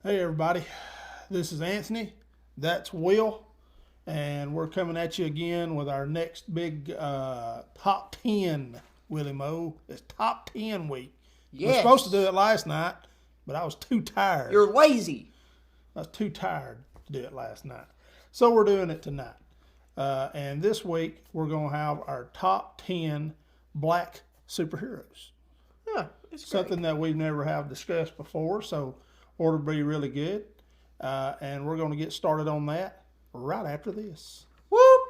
Hey everybody, this is Anthony, that's Will, and we're coming at you again with our next big top 10, Willie Mo. It's top 10 week. We were supposed to do it last night, but I was too tired. You're lazy. I was too tired to do it last night. So we're doing it tonight. And this week we're going to have our top 10 black superheroes. Huh, it's Something that we've never have discussed before, so ought to be really good. And we're going to get started on that right after this. Whoop!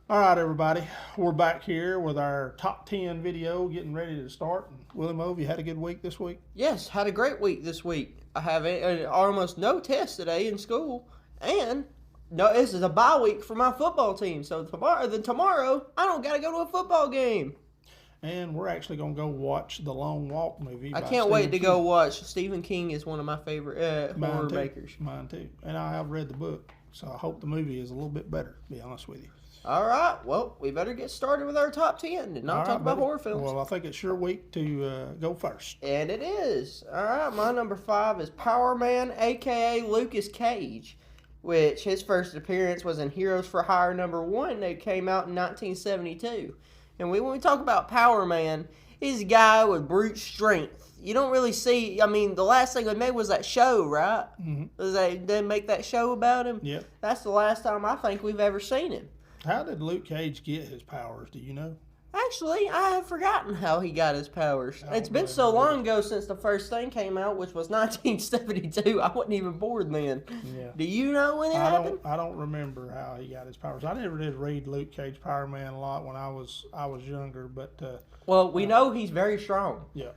All right, everybody, we're back here with our top 10 video, getting ready to start. And Willie Mo, have you had a good week this week? Yes, had a great week this week. I have almost no tests today in school, and no, this is a bye week for my football team. So tomorrow I don't got to go to a football game. And we're actually going to go watch the Long Walk movie. I can't wait to go watch. Stephen King is one of my favorite horror makers. Mine too. And I have read the book, so I hope the movie is a little bit better, to be honest with you. All right, well, we better get started with our top 10 and not talk about horror films. Well, I think it's your week to go first. And it is. All right, my number 5 is Power Man, a.k.a. Lucas Cage, which his first appearance was in Heroes for Hire #1 that came out in 1972. And when we talk about Power Man, he's a guy with brute strength. You don't really see, I mean, the last thing they made was that show, right? Mm-hmm. They make that show about him? Yep. That's the last time I think we've ever seen him. How did Luke Cage get his powers? Do you know? Actually, I have forgotten how he got his powers. It's been so long ago since the first thing came out, which was 1972. I wasn't even born then. Yeah. Do you know when it happened? I don't remember how he got his powers. I never did read Luke Cage Power Man a lot when I was younger, but well, we know he's very strong. Yeah.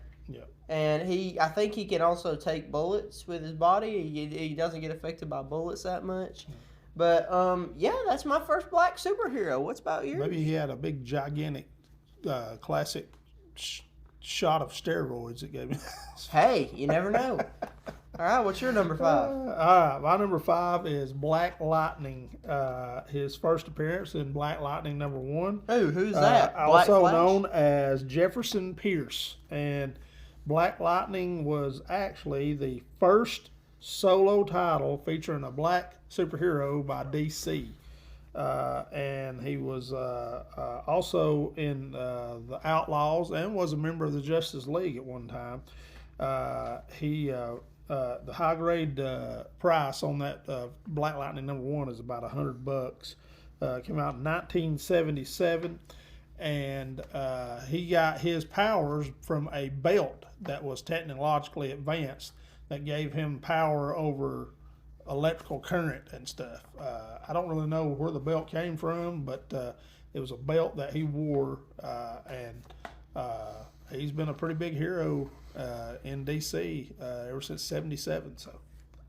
And I think he can also take bullets with his body. He doesn't get affected by bullets that much. But, yeah, that's my first black superhero. What's about yours? Maybe he had a big, gigantic, classic shot of steroids that gave him. Hey, you never know. All right, what's your number 5? All right, my number 5 is Black Lightning. His first appearance in Black Lightning #1. Who's that? Also known as Jefferson Pierce. And Black Lightning was actually the first solo title featuring a black superhero by DC. And he was also in the Outlaws and was a member of the Justice League at one time. The high grade price on that Black Lightning #1 is about $100. Came out in 1977, and he got his powers from a belt that was technologically advanced that gave him power over electrical current and stuff. I don't really know where the belt came from, but it was a belt that he wore, and he's been a pretty big hero in DC ever since '77. So,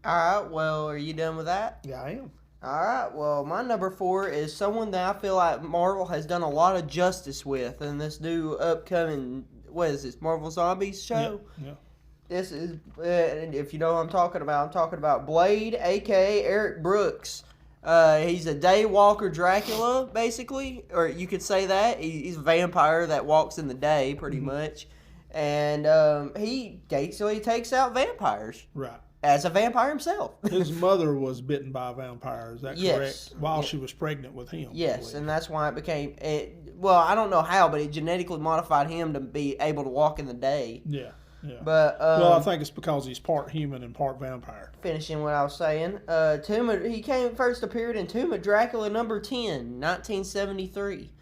all right, well, are you done with that? yeah, I am. All right, well, my number 4 is someone that I feel like Marvel has done a lot of justice with in this new upcoming, what is this, Marvel Zombies show? Yeah. This is, if you know what I'm talking about Blade, a.k.a. Eric Brooks. He's a daywalker Dracula, basically, or you could say that. He's a vampire that walks in the day, pretty much. And he basically takes out vampires. Right. As a vampire himself. His mother was bitten by a vampire, is that yes. correct? While she was pregnant with him. Yes, and that's why it became, well, I don't know how, but it genetically modified him to be able to walk in the day. Yeah. But well, I think it's because he's part human and part vampire. Finishing what I was saying, he first appeared in Tomb of Dracula #10, 1973.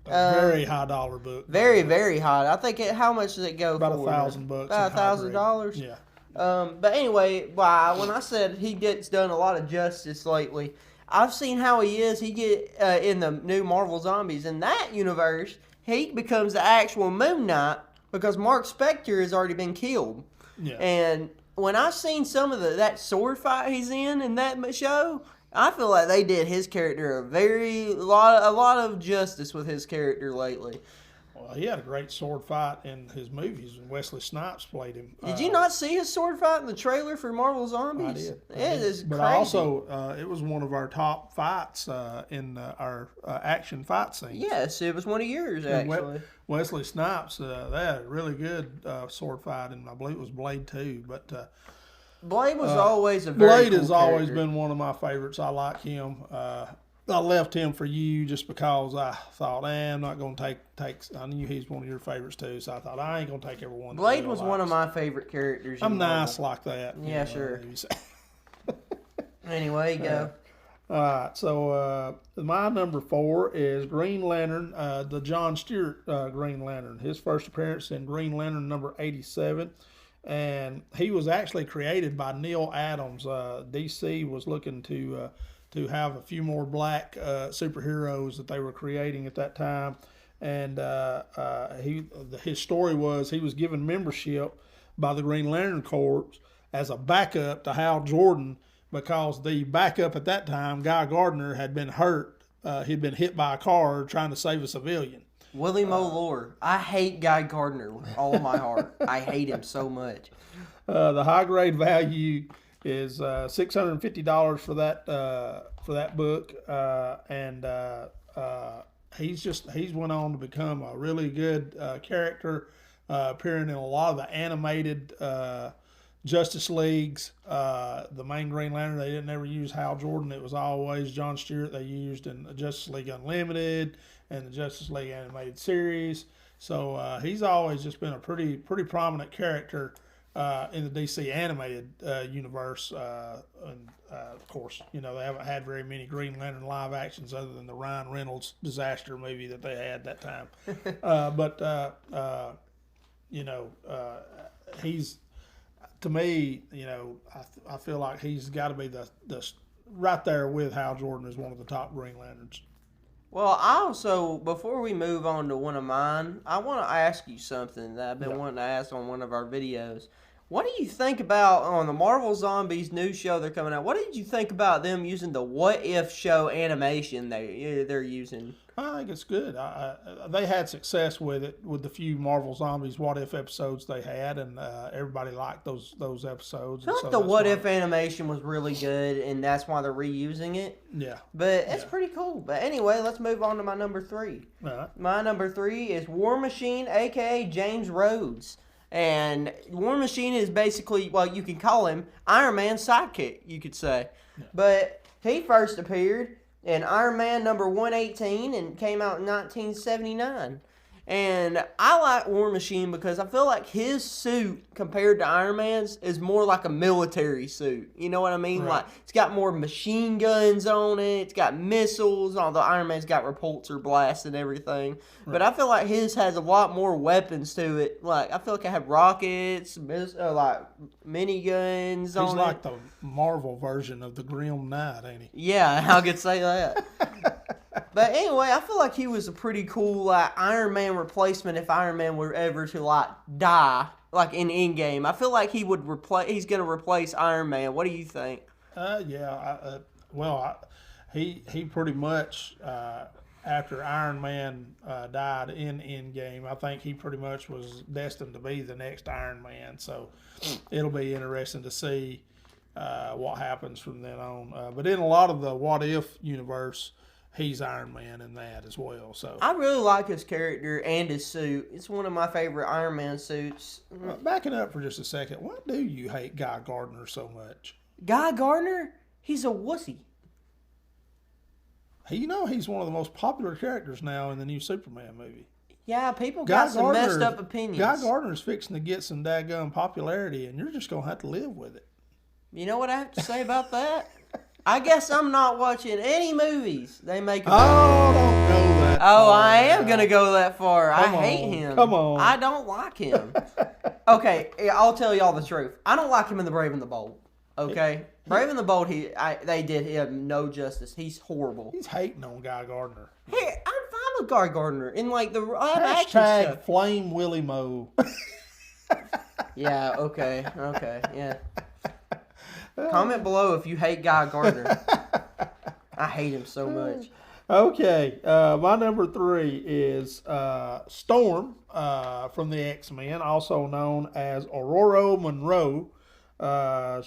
A very high dollar book. Very, very high. I think how much does it go about for? $1,000. About $1,000. Yeah. But anyway, when I said he gets done a lot of justice lately, I've seen how he is. He get in the new Marvel Zombies. In that universe, he becomes the actual Moon Knight because Mark Spector has already been killed. Yeah. And when I've seen some of that sword fight he's in that show, I feel like they did his character a lot of justice with his character lately. Well, he had a great sword fight in his movies, and Wesley Snipes played him. Did you not see his sword fight in the trailer for Marvel Zombies? I did. It is but crazy. I also, it was one of our top fights in our action fight scenes. Yes, it was one of yours, actually. Wesley Snipes, they had a really good sword fight, and I believe it was Blade 2. But Blade was always a very Blade cool has always character. been one of my favorites. I like him. I left him for you just because I thought, I'm not going to take. I knew he's one of your favorites too, so I thought I ain't going to take everyone. Blade was one of my favorite characters. I'm in nice Marvel. like that. Yeah, sure. Anyway, go. All right, so my number 4 is Green Lantern, the John Stewart Green Lantern. His first appearance in Green Lantern number 87. And he was actually created by Neil Adams. DC was looking to have a few more black superheroes that they were creating at that time. And his story was he was given membership by the Green Lantern Corps as a backup to Hal Jordan, because the backup at that time, Guy Gardner, had been hurt. He'd been hit by a car trying to save a civilian. William O'Lore. I hate Guy Gardner with all of my heart. I hate him so much. The high grade value is $650 for that book, and he's went on to become a really good character, appearing in a lot of the animated Justice Leagues. The main Green Lantern, they didn't ever use Hal Jordan. It was always John Stewart they used in the Justice League Unlimited and the Justice League animated series. So he's always just been a pretty prominent character in the DC animated universe. And of course, they haven't had very many Green Lantern live actions other than the Ryan Reynolds disaster movie that they had that time. He's, to me, I feel like he's got to be the right there with Hal Jordan as one of the top Green Lanterns. Well, I also, before we move on to one of mine, I want to ask you something that I've been wanting to ask on one of our videos. What do you think about, on the Marvel Zombies new show they're coming out, what did you think about them using the What If show animation they're using? I think it's good. They had success with it, with the few Marvel Zombies What If episodes they had, and everybody liked those episodes. I feel like the What If animation was really good, and that's why they're reusing it. Yeah. But it's pretty cool. But anyway, let's move on to my number 3. All right. My number 3 is War Machine, a.k.a. James Rhodes. And War Machine is basically, well, you can call him Iron Man's sidekick, you could say. Yeah. But he first appeared in Iron Man number 118 and came out in 1979. And I like War Machine because I feel like his suit compared to Iron Man's is more like a military suit. You know what I mean? Right. Like, it's got more machine guns on it. It's got missiles, although Iron Man's got repulsor blasts and everything. Right. But I feel like his has a lot more weapons to it. Like, I feel like I have rockets, like miniguns on it. He's like the Marvel version of the Grim Knight, ain't he? Yeah, I could say that. But anyway, I feel like he was a pretty cool Iron Man replacement if Iron Man were ever to die, like in Endgame. I feel like he would he's going to replace Iron Man. What do you think? He pretty much after Iron Man died in Endgame, I think he pretty much was destined to be the next Iron Man. So it'll be interesting to see what happens from then on. But in a lot of the What If universe, he's Iron Man in that as well. So I really like his character and his suit. It's one of my favorite Iron Man suits. Backing up for just a second, why do you hate Guy Gardner so much? Guy Gardner? He's a wussy. He's one of the most popular characters now in the new Superman movie. Yeah, people got some messed up opinions. Guy Gardner's fixing to get some daggum popularity, and you're just going to have to live with it. You know what I have to say about that? I guess I'm not watching any movies they make. Don't go that far. I am going to go that far. I hate him. Come on. I don't like him. Okay, I'll tell y'all the truth. I don't like him in The Brave and the Bold. Okay? Brave and the Bold, they did him no justice. He's horrible. He's hating on Guy Gardner. Hey, I'm fine with Guy Gardner in the live action stuff. Flame Willie Moe. Yeah, okay, yeah. Comment below if you hate Guy Gardner. I hate him so much. Okay, my number 3 is Storm from the X-Men, also known as Aurora Monroe. Her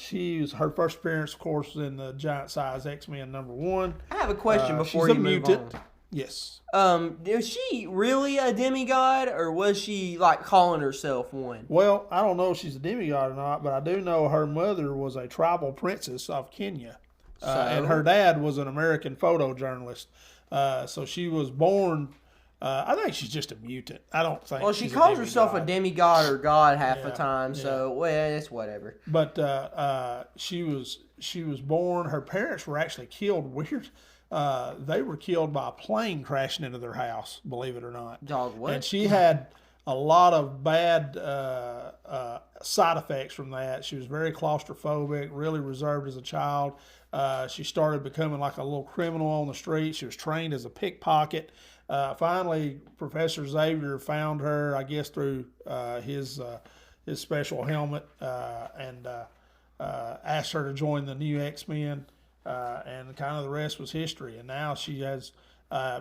first appearance, of course, was in the Giant Size X-Men #1. I have a question She's before a you move mutant. on. Yes. Was she really a demigod, or was she like calling herself one? Well, I don't know if she's a demigod or not, but I do know her mother was a tribal princess of Kenya. And her So, dad was an American photojournalist. So she was born. I think she's just a mutant. I don't think. well, she she's calls a herself a demigod. demigod or god half the Yeah, time. yeah. So, well, it's whatever. But she was born. Her parents were actually killed. Weird. They were killed by a plane crashing into their house. Believe it or not. Dog, And what? she had a lot of bad side effects from that. She was very claustrophobic, really reserved as a child. She started becoming like a little criminal on the street. She was trained as a pickpocket. Finally, Professor Xavier found her, I guess, through his special helmet, and asked her to join the new X-Men, and kind of the rest was history. And now she has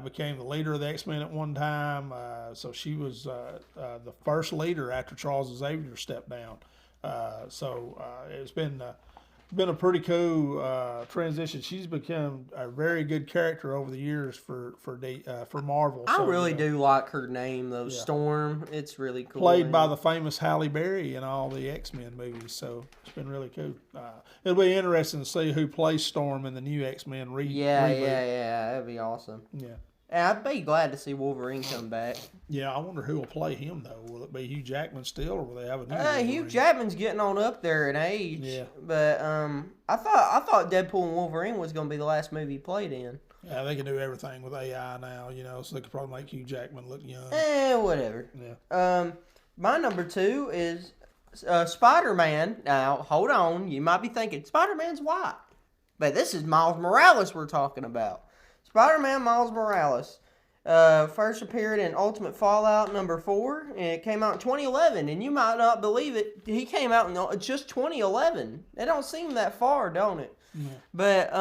became the leader of the X-Men at one time. So she was the first leader after Charles Xavier stepped down. It's been a pretty cool transition. She's become a very good character over the years for Marvel. I really do like her name, though. Yeah. Storm. It's really cool. Played by the famous Halle Berry in all the X-Men movies, so it's been really cool. It'll be interesting to see who plays Storm in the new X-Men reboot. Yeah. That'd be awesome. Yeah. And I'd be glad to see Wolverine come back. Yeah, I wonder who will play him though. Will it be Hugh Jackman still, or will they have a new? Hugh Wolverine? Jackman's getting on up there in age. Yeah. But I thought Deadpool and Wolverine was gonna be the last movie he played in. Yeah, they can do everything with AI now, so they could probably make Hugh Jackman look young. Whatever. Yeah. My number 2 is Spider-Man. Now, hold on. You might be thinking Spider-Man's white, but this is Miles Morales we're talking about. Spider-Man Miles Morales. First appeared in Ultimate Fallout #4, and it came out in 2011. And you might not believe it, he came out in just 2011. It don't seem that far, don't it? Yeah. But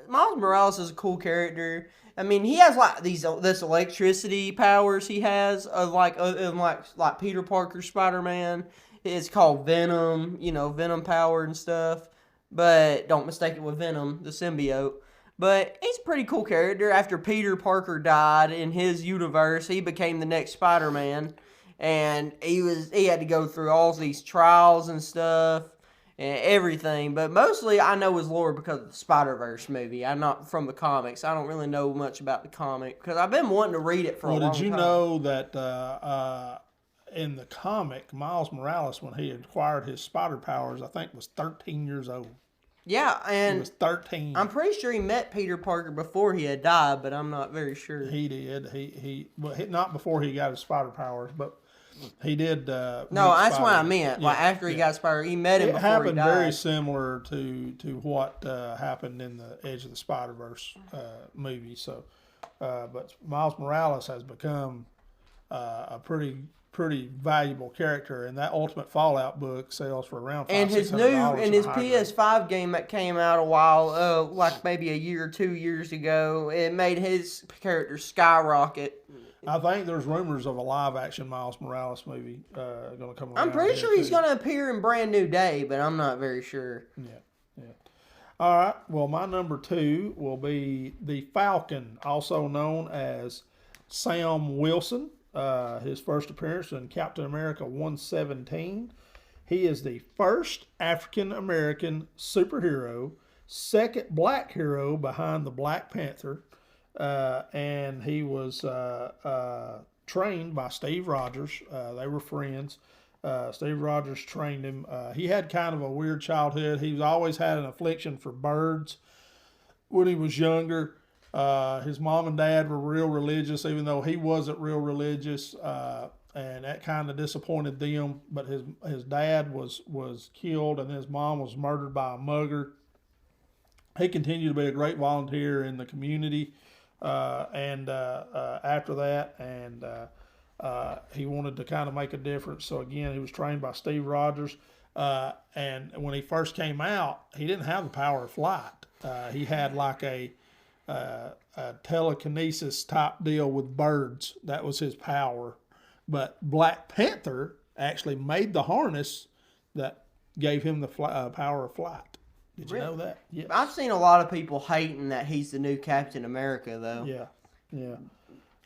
Miles Morales is a cool character. I mean, he has like this electricity powers. He has like Peter Parker Spider-Man. It's called Venom. Venom power and stuff. But don't mistake it with Venom, the symbiote. But he's a pretty cool character. After Peter Parker died in his universe, he became the next Spider-Man, and he had to go through all these trials and stuff and everything. But mostly, I know his lore because of the Spider-Verse movie. I'm not from the comics. I don't really know much about the comic because I've been wanting to read it for a long time. Well, did you know that in the comic, Miles Morales, when he acquired his spider powers, I think was 13 years old. Yeah, He and was 13. I'm pretty sure he met Peter Parker before he had died, but I'm not very sure. He did. Well, not before he got his spider powers, but he did. No, that's what I meant. Yeah, Like after he got Spider, he met him it before he happened died. very similar to what happened in the Edge of the Spider-Verse movie. So, but Miles Morales has become a pretty valuable character, and that Ultimate Fallout book sells for around $500-600 And his PS5 game that came out a while, like maybe a year or 2 years ago, it made his character skyrocket. I think there's rumors of a live-action Miles Morales movie going to come around. I'm pretty sure he's too. going to appear in Brand New Day, but I'm not very sure. Yeah. All right. Well, my number 2 will be the Falcon, also known as Sam Wilson. His first appearance in Captain America 117. He is the first African American superhero, second black hero behind the Black Panther, and he was trained by Steve Rogers. They were friends. Steve Rogers trained him. He had kind of a weird childhood. He's always had an affliction for birds when he was younger. His mom and dad were real religious, even though he wasn't real religious, and that kind of disappointed them. But his dad was killed, and his mom was murdered by a mugger. He continued to be a great volunteer in the community, and after that, and he wanted to kind of make a difference. So again, he was trained by Steve Rogers, and when he first came out, he didn't have the power of flight. He had like a a telekinesis type deal with birds. That was his power. But Black Panther actually made the harness that gave him the power of flight. Did you know that? Yes. I've seen a lot of people hating that he's the new Captain America, though. Yeah, yeah.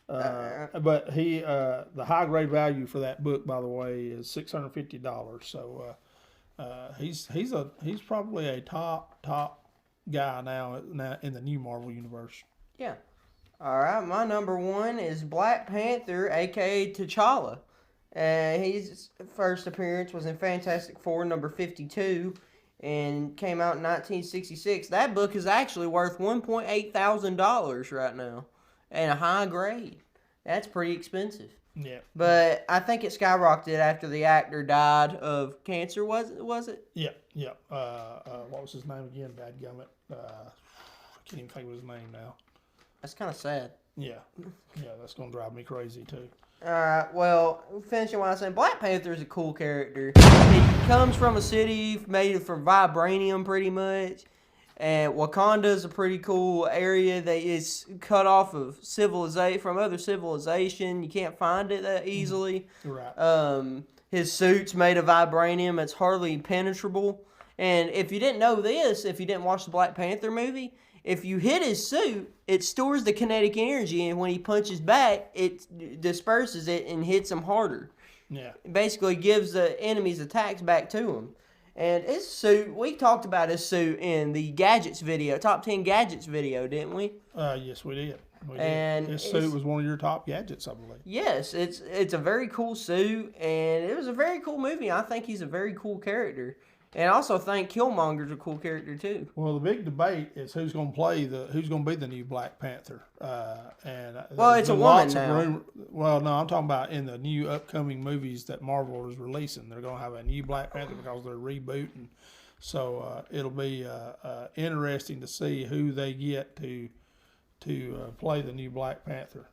But the high grade value for that book, by the way, is $650. So he's probably a top guy now in the new Marvel universe. Yeah. All right, my number one is Black Panther, a.k.a. T'Challa. His first appearance was in Fantastic Four number 52 and came out in 1966. That book is actually worth $1.8 thousand right now and a high grade. That's pretty expensive. Yeah. But I think it skyrocketed after the actor died of cancer, was it? Yeah, yeah. What was his name again? Dadgummit. I can't even think of his name now. That's kind of sad. Yeah, that's going to drive me crazy too. Alright, well, finishing what I was saying, Black Panther is a cool character. He comes from a city made from vibranium, pretty much. And Wakanda is a pretty cool area that is cut off of civilization from other civilization. You can't find it that easily. Right. His suit's made of vibranium. It's hardly penetrable. And if you didn't know this, if you didn't watch the Black Panther movie, if you hit his suit, it stores the kinetic energy, and when he punches back, it disperses it and hits him harder. Yeah. It basically gives the enemy's attacks back to him. And his suit, we talked about his suit in the Gadgets video, Top 10 Gadgets video, didn't we? Yes, we did. His suit was one of your top gadgets, I believe. Yes, it's a very cool suit, and it was a very cool movie. I think he's a very cool character. And I also think Killmonger's a cool character too. Well, the big debate is who's going to be the new Black Panther. It's a woman now. Well, no, I'm talking about in the new upcoming movies that Marvel is releasing. They're going to have a new Black Panther because they're rebooting. So it'll be interesting to see who they get to play the new Black Panther.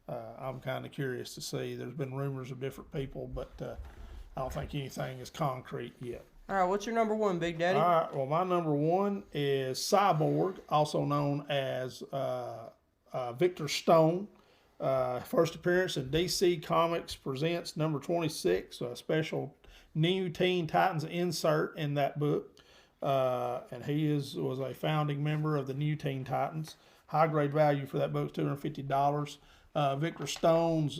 I'm kind of curious to see. There's been rumors of different people, but I don't think anything is concrete yet. All right, what's your number one, Big Daddy? All right, well, my number one is Cyborg, also known as Victor Stone. First appearance in DC Comics presents number 26, a special new Teen Titans insert in that book. And he was a founding member of the new Teen Titans. High grade value for that book is $250. Victor Stone's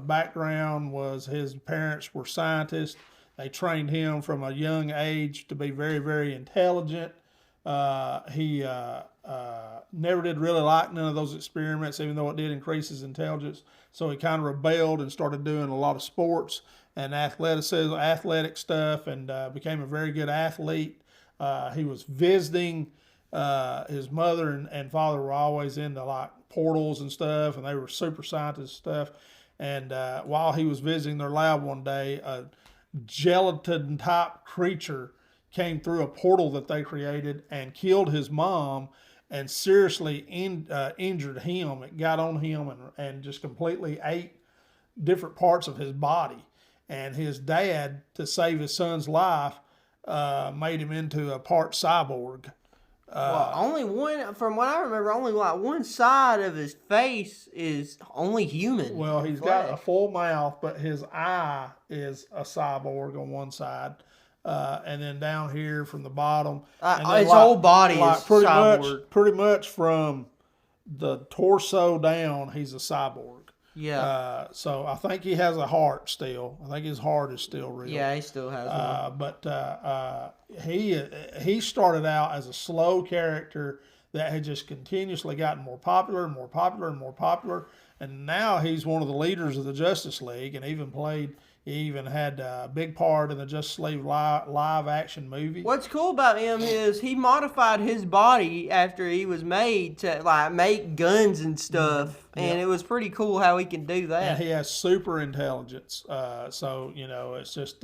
background was his parents were scientists. They trained him from a young age to be very, very intelligent. He never did really like none of those experiments, even though it did increase his intelligence. So he kind of rebelled and started doing a lot of sports and athletic stuff, and became a very good athlete. He was visiting. His mother and father were always into like portals and stuff, and they were super scientist stuff. And while he was visiting their lab one day, a gelatin type creature came through a portal that they created and killed his mom and seriously injured him. It got on him and just completely ate different parts of his body. And his dad, to save his son's life, made him into a part cyborg. Well, only one, from what I remember, only like one side of his face is only human. Well, he's got a full mouth, but his eye is a cyborg on one side. And then down here from the bottom, his whole body is cyborg. Pretty much from the torso down, he's a cyborg. Yeah. So I think he has a heart still. I think his heart is still real. Yeah, he still has one. But he started out as a slow character that had just continuously gotten more popular and more popular and more popular. And now he's one of the leaders of the Justice League, and he even had a big part in the Justice League live action movie. What's cool about him is he modified his body after he was made to like make guns and stuff, and it was pretty cool how he can do that. And he has super intelligence, so it's just,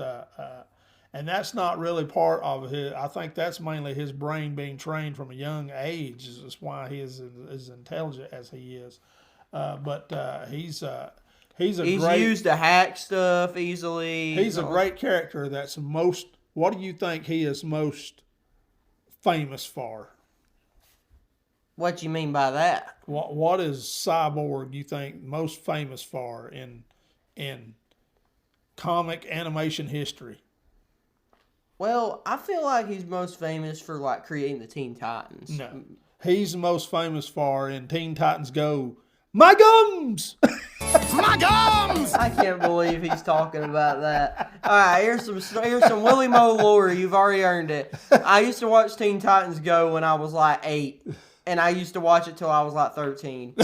and that's not really part of his. I think that's mainly his brain being trained from a young age is why he is as intelligent as he is. But he's used to hack stuff easily. He's a great character. What do you think he is most famous for? What you mean by that? What is Cyborg, you think, most famous for in comic animation history? Well, I feel like he's most famous for like creating the Teen Titans. No. He's most famous for in Teen Titans Go, my gums! My gums! I can't believe he's talking about that. All right, here's some Willie Mo lore. You've already earned it. I used to watch Teen Titans Go when I was like 8, and I used to watch it till I was like 13.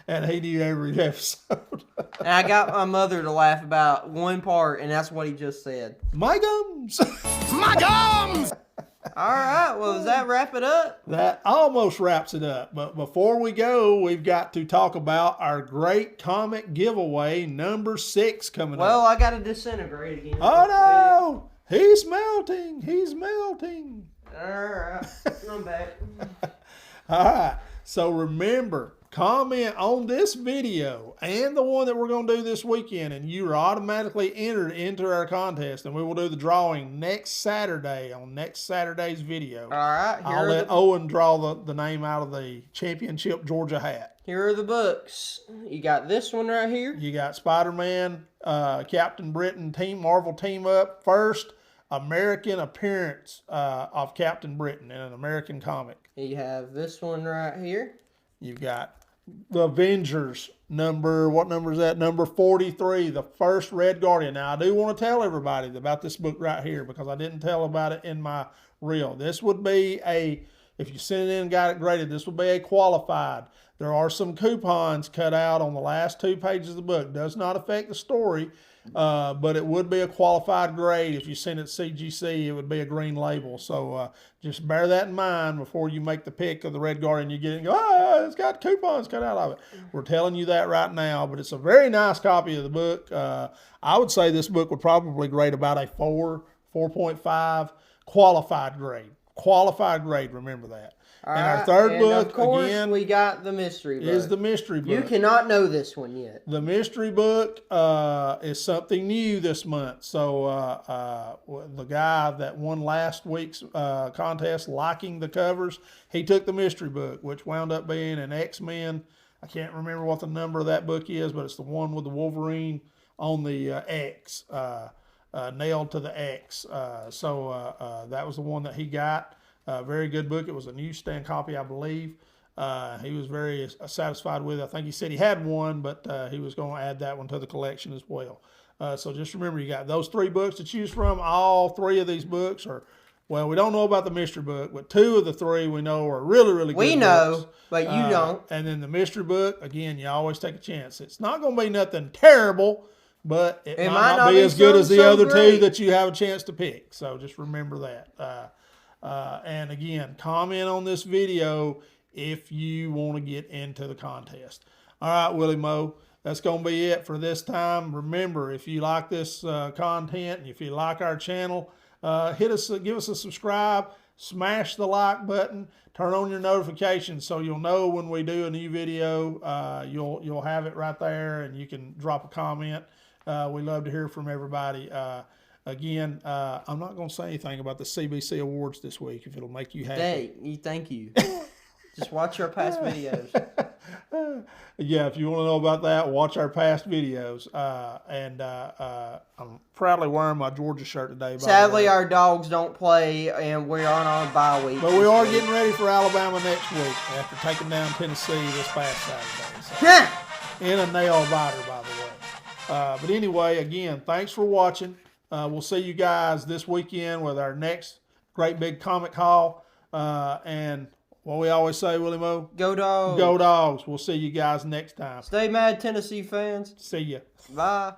And he knew every episode. And I got my mother to laugh about one part, and that's what he just said. My gums! My gums! All right, well, does that wrap it up? That almost wraps it up. But before we go, we've got to talk about our great comic giveaway, number 6, coming Well, up. I got to disintegrate again. Oh, no! He's melting! He's melting! All right, I'm back. All right. So remember, comment on this video and the one that we're going to do this weekend, and you are automatically entered into our contest, and we will do the drawing next Saturday on next Saturday's video. All right, I'll let Owen draw the name out of the championship Georgia hat. here are the books. You got this one right here. You got Spider-Man, Captain Britain Marvel team up. First American appearance of Captain Britain in an American comic. You have this one right here. You've got the Avengers what number is that? Number 43, the first Red Guardian. Now, I do want to tell everybody about this book right here because I didn't tell about it in my reel. This would be if you sent it in and got it graded, this would be a qualified. There are some coupons cut out on the last 2 pages of the book. Does not affect the story, but it would be a qualified grade. If you send it CGC, it would be a green label. So just bear that in mind before you make the pick of the Red Guardian. You get it and go, it's got coupons cut out of it. We're telling you that right now, but it's a very nice copy of the book. I would say this book would probably grade about a 4.5 qualified grade. Qualified grade, remember that. All and right, our third and book, of course, again, we got the mystery book. is the mystery book. You cannot know this one yet. The mystery book is something new this month. So the guy that won last week's contest, liking the covers, he took the mystery book, which wound up being an X-Men. I can't remember what the number of that book is, but it's the one with the Wolverine on the X, nailed to the X. So that was the one that he got. Very good book. It was a newsstand copy, I believe. He was very satisfied with it. I think he said he had one, but he was going to add that one to the collection as well. So just remember, you got those 3 books to choose from. All 3 of these books are, well, we don't know about the mystery book, but 2 of the 3 we know are really, really good We know, books. but you don't. And then the mystery book, again, you always take a chance. It's not going to be nothing terrible, but it might not be as good as the other 2 that you have a chance to pick. So just remember that. And again, comment on this video if you want to get into the contest. All right, Willie Mo, that's going to be it for this time. Remember, if you like this content and if you like our channel, give us a subscribe, smash the like button, turn on your notifications so you'll know when we do a new video. You'll have it right there, and you can drop a comment. We love to hear from everybody. Again, I'm not going to say anything about the CBC Awards this week if it'll make you happy. Hey, thank you. Just watch our past videos. Yeah, if you want to know about that, watch our past videos. I'm proudly wearing my Georgia shirt today. Sadly, our dogs don't play, and we're on our bye week. But we are getting ready for Alabama next week after taking down Tennessee this past Saturday. So, in a nail biter, by the way. But anyway, again, thanks for watching. We'll see you guys this weekend with our next great big comic haul. And what we always say, Willie Mo? Go Dogs. Go Dogs. We'll see you guys next time. Stay mad, Tennessee fans. See ya. Bye.